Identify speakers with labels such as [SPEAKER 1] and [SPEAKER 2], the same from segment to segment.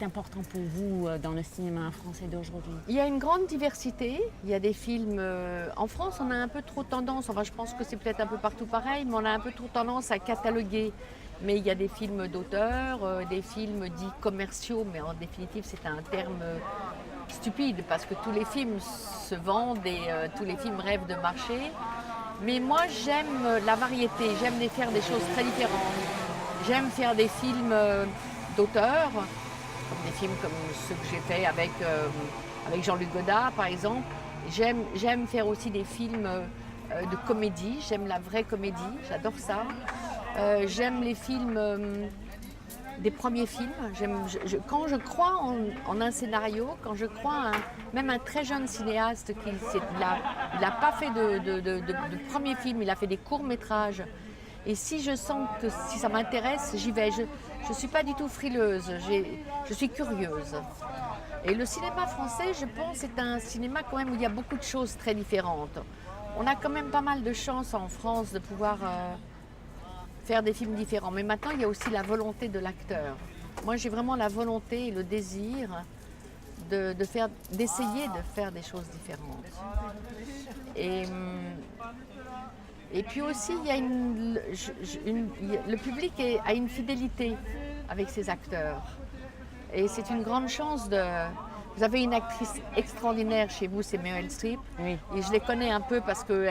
[SPEAKER 1] important pour vous dans le cinéma français d'aujourd'hui?
[SPEAKER 2] Il y a une grande diversité. Il y a des films. En France, on a un peu trop tendance, enfin je pense que c'est peut-être un peu partout pareil, mais on a un peu trop tendance à cataloguer. Mais il y a des films d'auteur, des films dits commerciaux, mais en définitive c'est un terme stupide parce que tous les films se vendent et tous les films rêvent de marcher. Mais moi j'aime la variété, j'aime faire des choses très différentes. J'aime faire des films d'auteur, comme des films comme ceux que j'ai fait avec Jean-Luc Godard par exemple. J'aime faire aussi des films de comédie, j'aime la vraie comédie, j'adore ça. J'aime les films, des premiers films. Quand je crois en un scénario, quand je crois même un très jeune cinéaste qui n'a pas fait de premier film, il a fait des courts-métrages. Et si je sens que si ça m'intéresse, j'y vais. Je ne suis pas du tout frileuse, je suis curieuse. Et le cinéma français, je pense, c'est un cinéma quand même où il y a beaucoup de choses très différentes. On a quand même pas mal de chance en France de pouvoir faire des films différents. Mais maintenant, il y a aussi la volonté de l'acteur. Moi, j'ai vraiment la volonté et le désir d'essayer de faire des choses différentes. Et puis aussi, il y a le public a une fidélité avec ses acteurs. Et c'est une grande chance de... Vous avez une actrice extraordinaire chez vous, c'est Meryl Streep.
[SPEAKER 1] Oui.
[SPEAKER 2] Et je les connais un peu parce que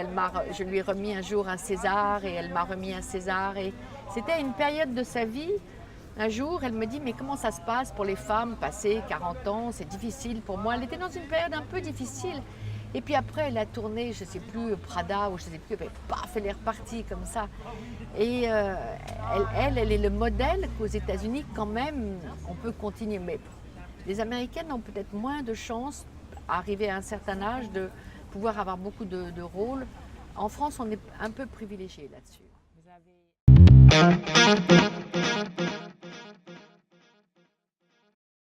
[SPEAKER 2] je lui ai remis un jour un César et elle m'a remis un César. Et c'était une période de sa vie. Un jour, elle me dit, mais comment ça se passe pour les femmes passées 40 ans? C'est difficile pour moi. Elle était dans une période un peu difficile. Et puis après, elle a tourné, je ne sais plus, Prada ou je ne sais plus, mais paf, elle est repartie comme ça. Et elle est le modèle qu'aux États-Unis, quand même, on peut continuer. Mais les Américaines ont peut-être moins de chance, à arriver à un certain âge, de pouvoir avoir beaucoup de rôles. En France, on est un peu privilégié là-dessus.